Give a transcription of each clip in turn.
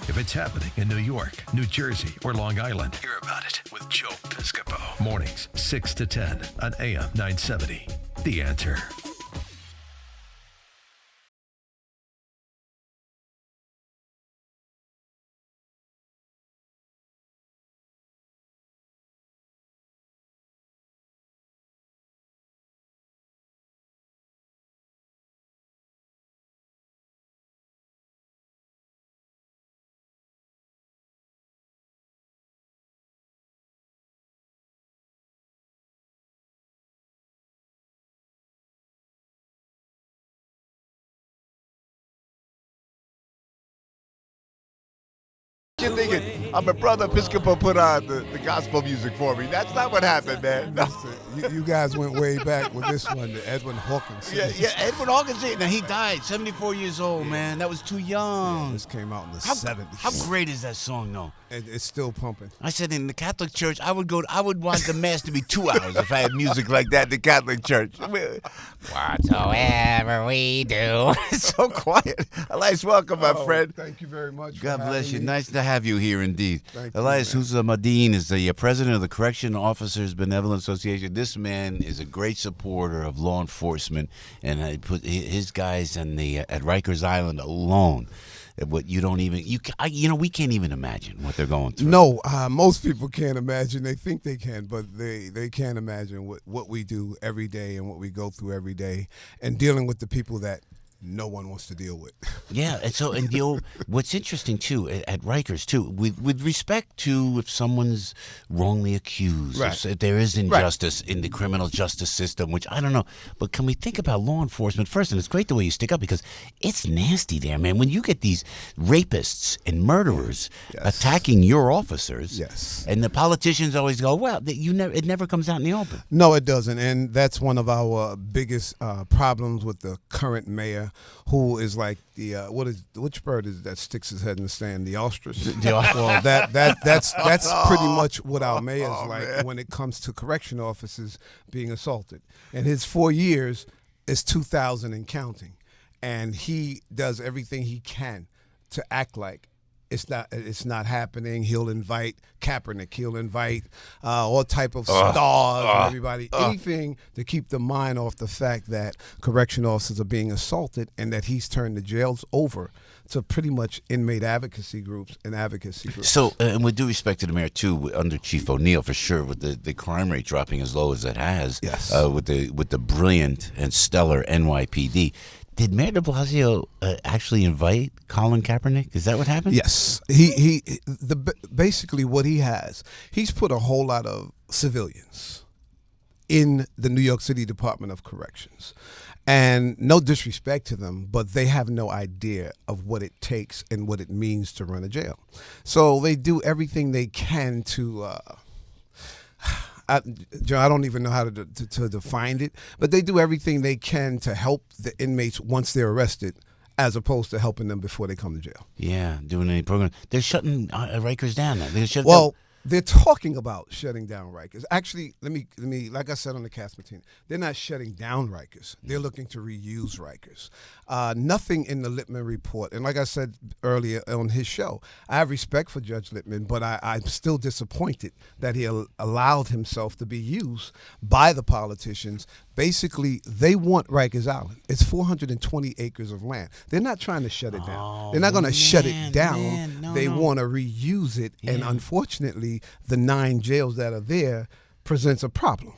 If it's happening in New York, New Jersey, or Long Island, hear about it with Joe Piscopo. Mornings, 6 to 10 on AM 970. The Answer. You're thinking, I'm a brother Piscopo put on the gospel music for me. That's not what happened, man. No. You guys went way back with this one, the Edwin Hawkins. Yeah, Edwin Hawkins. Now, he died, 74 years old, man. That was too young. This came out in the 70s. How great is that song, though? It's still pumping. I said in the Catholic Church, I would want the Mass to be 2 hours if I had music like that in the Catholic Church. Whatsoever we do. It's so quiet. Elias, welcome, my friend. Thank you very much. God bless you. Nice to have you here, indeed. Thank Elias you, Husamudeen is the president of the Correctional Officers Benevolent Association. This man is a great supporter of law enforcement, and I put his guys at Rikers Island alone. What you don't even we can't even imagine what they're going through. No, most people can't imagine. They think they can, but they can't imagine what we do every day and what we go through every day, and dealing with the people that no one wants to deal with. Yeah, and what's interesting too at Rikers too, with respect to if someone's wrongly accused, right. if there is injustice in the criminal justice system, which I don't know, but can we think about law enforcement first? And it's great the way you stick up because it's nasty there, man. When you get these rapists and murderers attacking your officers, and the politicians always go, well, it never comes out in the open. No, it doesn't, and that's one of our biggest problems with the current mayor, who is like the which bird is that sticks his head in the sand? The ostrich. Well, that's pretty much what our mayor's like when it comes to correctional officers being assaulted. And his 4 years is 2,000 and counting, and he does everything he can to act like it's not happening. He'll invite Kaepernick. He'll invite all type of stars and everybody. Anything to keep the mind off the fact that correctional officers are being assaulted and that he's turned the jails over to pretty much inmate advocacy groups and advocacy groups. So, and with due respect to the mayor too, under Chief O'Neill for sure, with the crime rate dropping as low as it has, with the brilliant and stellar NYPD. Did Mayor de Blasio actually invite Colin Kaepernick? Is that what happened? Yes. Basically what he's put a whole lot of civilians in the New York City Department of Corrections. And no disrespect to them, but they have no idea of what it takes and what it means to run a jail. So they do everything they can to Joe, I don't even know how to define it, but they do everything they can to help the inmates once they're arrested, as opposed to helping them before they come to jail. Yeah, doing any program. They're shutting Rikers down now. They're talking about shutting down Rikers. Actually, let me, like I said on the Cast Martina, they're not shutting down Rikers. They're looking to reuse Rikers. Nothing in the Lippman report, and like I said earlier on his show, I have respect for Judge Lippman, but I'm still disappointed that he allowed himself to be used by the politicians. Basically, they want Rikers Island. It's 420 acres of land. They're not trying to shut it down. They're not going to shut it down. They want to reuse it, and unfortunately, the 9 jails that are there presents a problem.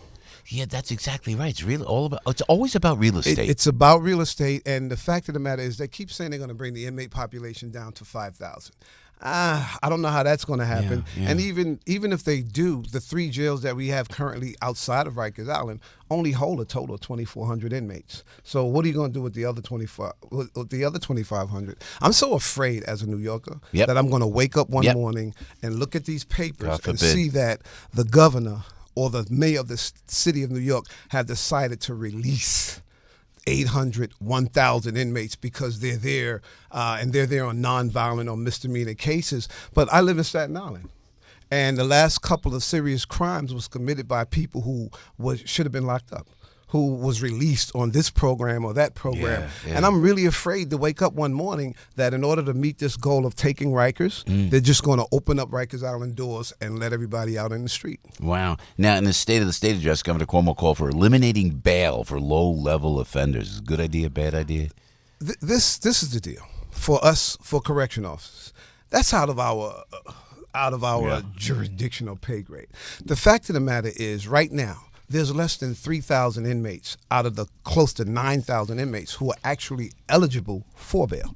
Yeah, that's exactly right. It's always about real estate. It's about real estate, and the fact of the matter is they keep saying they're going to bring the inmate population down to 5,000. I don't know how that's going to happen. Yeah. And even if they do, the 3 jails that we have currently outside of Rikers Island only hold a total of 2,400 inmates. So what are you going to do with the other 2,500? I'm so afraid as a New Yorker that I'm going to wake up one morning and look at these papers and see that the governor or the mayor of the city of New York have decided to release 800, 1,000 inmates because they're there and they're there on nonviolent or misdemeanor cases. But I live in Staten Island, and the last couple of serious crimes was committed by people who should have been locked up. who was released on this program or that program. Yeah. And I'm really afraid to wake up one morning that in order to meet this goal of taking Rikers, they're just going to open up Rikers Island doors and let everybody out in the street. Wow. Now, in the State of the State address, Governor Cuomo called for eliminating bail for low-level offenders. Is it a good idea, bad idea? This is the deal. For us, for correction officers, that's out of our jurisdictional pay grade. The fact of the matter is, right now, there's less than 3,000 inmates out of the close to 9,000 inmates who are actually eligible for bail.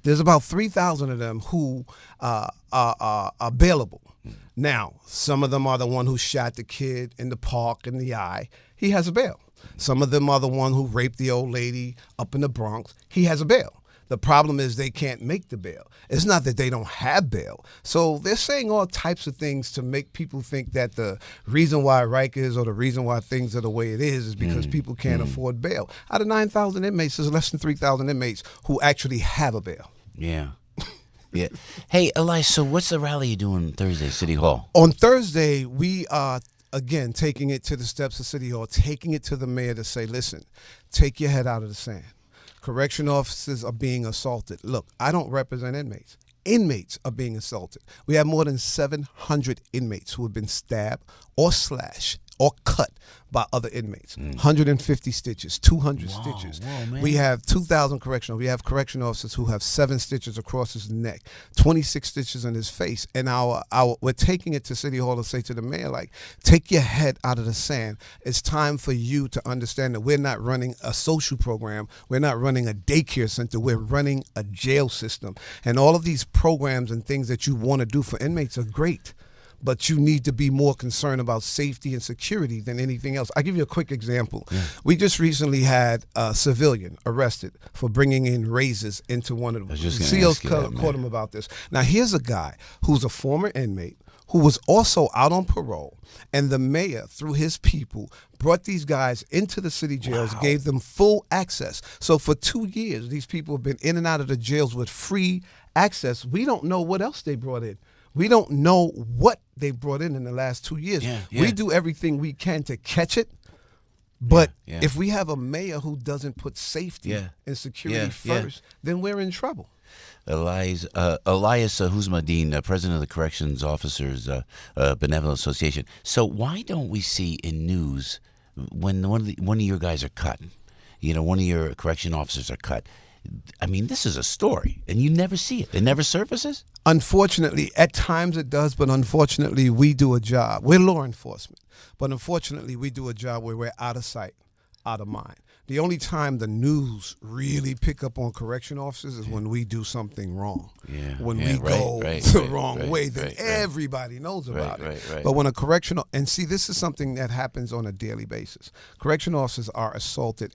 There's about 3,000 of them who are bailable. Now, some of them are the one who shot the kid in the park in the eye. He has a bail. Some of them are the one who raped the old lady up in the Bronx. He has a bail. The problem is they can't make the bail. It's not that they don't have bail. So they're saying all types of things to make people think that the reason why Rikers or the reason why things are the way it is because people can't afford bail. Out of 9,000 inmates, there's less than 3,000 inmates who actually have a bail. Yeah. Yeah. Hey, Elias, so what's the rally you're doing Thursday, City Hall? On Thursday, we are, again, taking it to the steps of City Hall, taking it to the mayor to say, listen, take your head out of the sand. Correction officers are being assaulted. Look, I don't represent inmates. Inmates are being assaulted. We have more than 700 inmates who have been stabbed or slashed or cut by other inmates. 150 stitches, 200 stitches. Whoa, we have 2,000 correctional. We have correction officers who have 7 stitches across his neck, 26 stitches in his face. And we're taking it to City Hall to say to the mayor, like, take your head out of the sand. It's time for you to understand that we're not running a social program. We're not running a daycare center. We're running a jail system. And all of these programs and things that you want to do for inmates are great. But you need to be more concerned about safety and security than anything else. I'll give you a quick example. Yeah. We just recently had a civilian arrested for bringing in razors into one of the CEOs caught him about this. Now, here's a guy who's a former inmate who was also out on parole, and the mayor, through his people, brought these guys into the city jails, gave them full access. So for 2 years, these people have been in and out of the jails with free access. We don't know what else they brought in. We don't know what they brought in the last 2 years. We do everything we can to catch it. But if we have a mayor who doesn't put safety and security first, then we're in trouble. Elias Husamudeen, president of the Corrections Officers Benevolent Association. So why don't we see in news when one of your guys are cut, one of your correction officers are cut? I mean, this is a story, and you never see it. It never surfaces? Unfortunately, at times it does, but unfortunately, we do a job. We're law enforcement, but unfortunately, we do a job where we're out of sight, out of mind. The only time the news really pick up on correction officers is when we do something wrong. When we go the wrong way, then everybody knows about it. But when a correctional, and see, this is something that happens on a daily basis. Correction officers are assaulted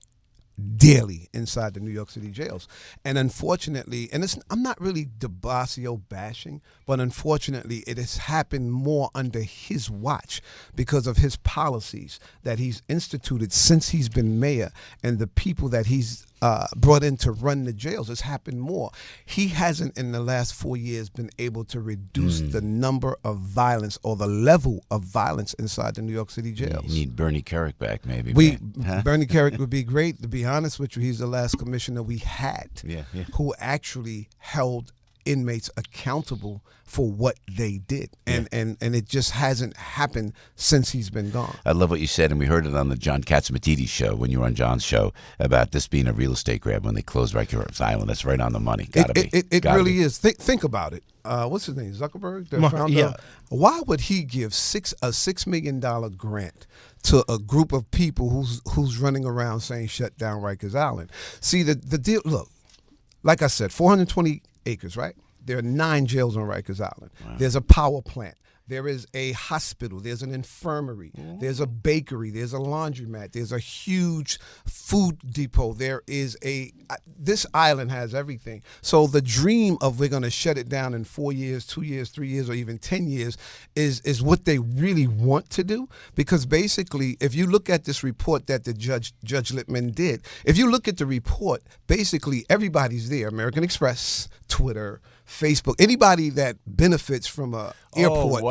daily inside the New York City jails. And unfortunately, and I'm not really Blasio bashing, but unfortunately it has happened more under his watch because of his policies that he's instituted since he's been mayor, and the people that he's brought in to run the jails. It's happened more. He hasn't in the last 4 years been able to reduce the number of violence or the level of violence inside the New York City jails. You need Bernie Kerik back, maybe. Bernie Kerik would be great. To be honest with you, he's the last commissioner we had who actually held inmates accountable for what they did, and it just hasn't happened since he's been gone. I love what you said, and we heard it on the John Katsimatidis show when you were on John's show about this being a real estate grab when they closed Rikers Island. That's right on the money. It really is. Think about it. What's his name? Zuckerberg, the founder. Yeah. Why would he give a $6 million grant to a group of people who's running around saying shut down Rikers Island? See, the deal. Look, like I said, 420 acres, right? There are 9 jails on Rikers Island. Wow. There's a power plant. There is a hospital. There's an infirmary. There's a bakery. There's a laundromat. There's a huge food depot. There is this island has everything. So the dream of we're going to shut it down in 4 years, 2 years, 3 years, or even 10 years is what they really want to do. Because basically, if you look at this report that the Judge Lippman did, if you look at the report, basically everybody's there. American Express, Twitter, Facebook, anybody that benefits from a airport,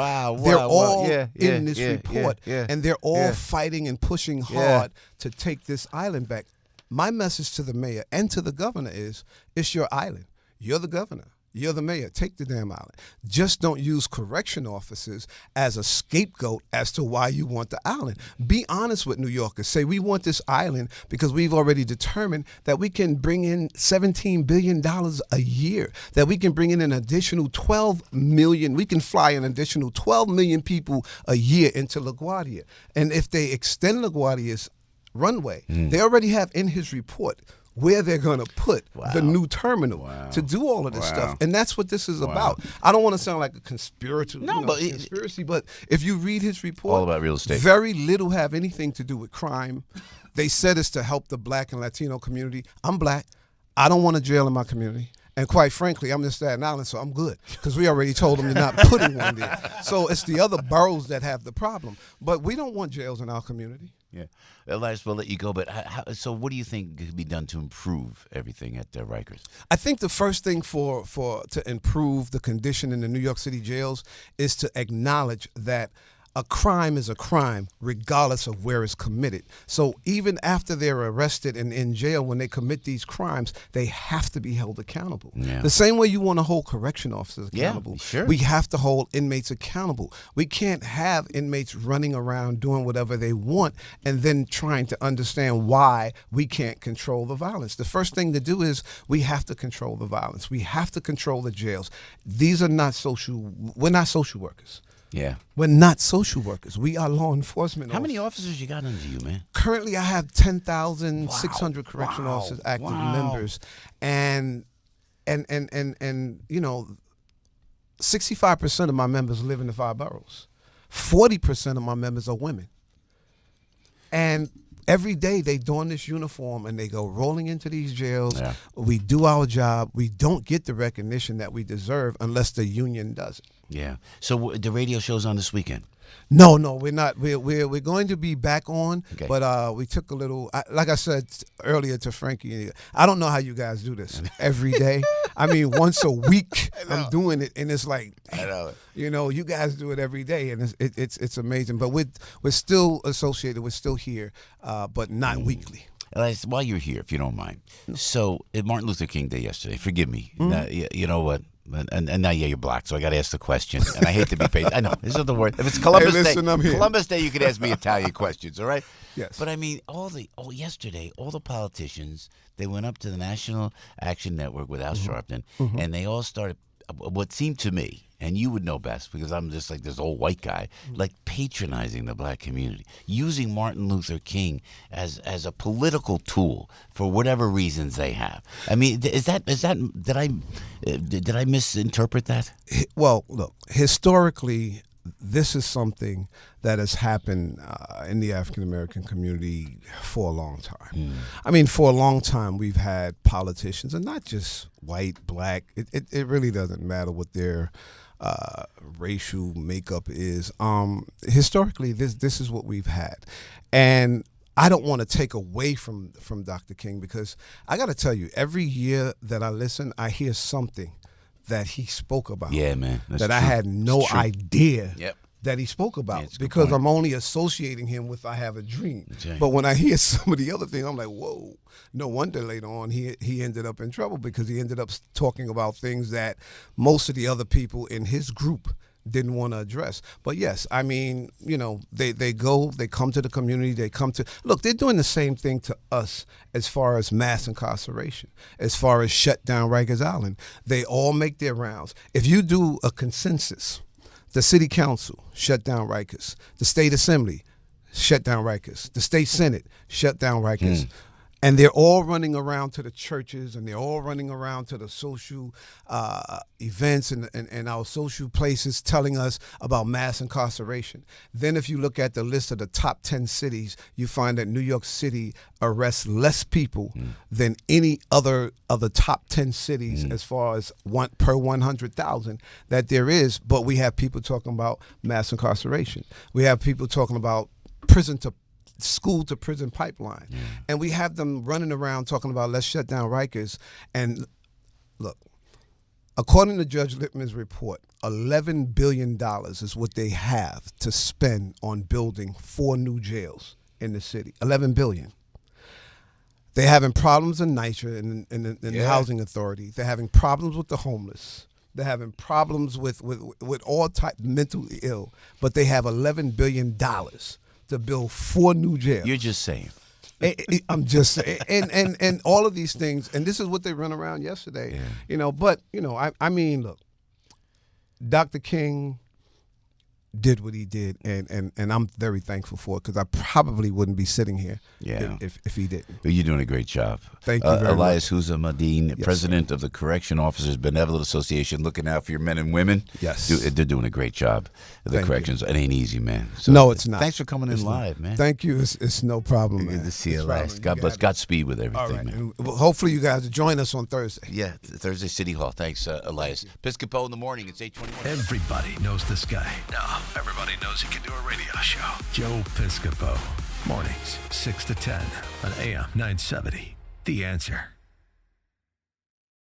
they're all in this report, and they're all fighting and pushing hard to take this island back. My message to the mayor and to the governor is, it's your island. You're the governor. You're the mayor. Take the damn island. Just don't use correction officers as a scapegoat as to why you want the island. Be honest with New Yorkers. Say, we want this island because we've already determined that we can bring in $17 billion a year, that we can bring in an additional 12 million. We can fly an additional 12 million people a year into LaGuardia. And if they extend LaGuardia's runway, they already have in his report where they're going to put the new terminal to do all of this stuff. And that's what this is about. I don't want to sound like a conspiracy, but if you read his report, all about real estate. Very little have anything to do with crime. They said it's to help the Black and Latino community. I'm Black. I don't want a jail in my community. And quite frankly, I'm in Staten Island, so I'm good because we already told them they're not putting one there. So it's the other boroughs that have the problem. But we don't want jails in our community. Yeah. Elias, we'll let you go, but so what do you think could be done to improve everything at Rikers? I think the first thing to improve the condition in the New York City jails is to acknowledge that a crime is a crime regardless of where it's committed. So even after they're arrested and in jail, when they commit these crimes, they have to be held accountable. Yeah. The same way you want to hold correction officers accountable, we have to hold inmates accountable. We can't have inmates running around doing whatever they want and then trying to understand why we can't control the violence. The first thing to do is we have to control the violence. We have to control the jails. We're not social workers. Yeah. We're not social workers. We are law enforcement. How many officers you got under you, man? Currently, I have 10,600 correctional officers, active members, and 65% of my members live in the 5 boroughs. 40% of my members are women, and every day they don this uniform and they go rolling into these jails. Yeah. We do our job. We don't get the recognition that we deserve unless the union does it. Yeah. So the radio show's on this weekend? No, we're not. We're going to be back on, but we took a little. Like I said earlier to Frankie, I don't know how you guys do this every day. I mean, once a week I'm doing it, and it's like, I know it. You guys do it every day, and it's amazing. But we're still associated. We're still here, but not weekly. Elias, while you're here, if you don't mind, so Martin Luther King Day yesterday. Forgive me. Now, you know what? And now, you're Black, so I got to ask the question. And I hate to be paid. I know, this is the word. If it's Columbus Day, Columbus Day, you can ask me Italian questions, all right? Yes. But I mean, yesterday, all the politicians, they went up to the National Action Network with Al Sharpton, and they all started what seemed to me, and you would know best because I'm just like this old white guy, like patronizing the Black community, using Martin Luther King as a political tool for whatever reasons they have. I mean, did I misinterpret that? Well, look, historically, this is something that has happened in the African American community for a long time. I mean, for a long time, we've had politicians, and not just white, Black. It really doesn't matter what their racial makeup is. Historically, this is what we've had, and I don't want to take away from Dr. King because I got to tell you, every year that I listen, I hear something that he spoke about. Yeah, man. That's that true. I had no idea Yep. that he spoke about because I'm only associating him with I Have a Dream. Right. But when I hear some of the other things, I'm like, whoa. No wonder later on he ended up in trouble because he ended up talking about things that most of the other people in his group didn't want to address. But yes, I mean, they come to the community, look, they're doing the same thing to us as far as mass incarceration, as far as shut down Rikers Island. They all make their rounds. If you do a consensus, the city council shut down Rikers, the state assembly shut down Rikers, the state senate shut down Rikers. And they're all running around to the churches, and they're all running around to the social events and our social places telling us about mass incarceration. Then if you look at the list of the top 10 cities, you find that New York City arrests less people than any other of the top 10 cities as far as one per 100,000 that there is. But we have people talking about mass incarceration. We have people talking about school to prison pipeline. And we have them running around talking about let's shut down Rikers. And look, According to Judge Lippman's report, $11 billion is what they have to spend on building 4 new jails in the city. $11 billion. They're having problems in NYCHA, in the Housing Authority. They're having problems with the homeless. They're having problems with all types mentally ill. But they have $11 billion to build 4 new jails. You're just saying. I'm just saying. And all of these things, and this is what they run around yesterday. Yeah. But, I mean, look, Dr. King did what he did, and I'm very thankful for it, because I probably wouldn't be sitting here if he didn't. You're doing a great job. Thank you very much. Elias Husamudeen, president of the Correction Officers Benevolent Association, looking out for your men and women. Yes. They're doing a great job. The corrections, it ain't easy, man. So no, it's not. Thanks for coming in live, man. Thank you. It's no problem, man. Good to see you, Elias. God bless. Godspeed with everything, all right, man. And hopefully you guys will join us on Thursday. Yeah, Thursday, City Hall. Thanks, Elias. Piscopo in the morning. It's 8:21. Everybody knows this guy. Now, everybody knows he can do a radio show. Joe Piscopo. Mornings, 6 to 10 on AM 970. The Answer.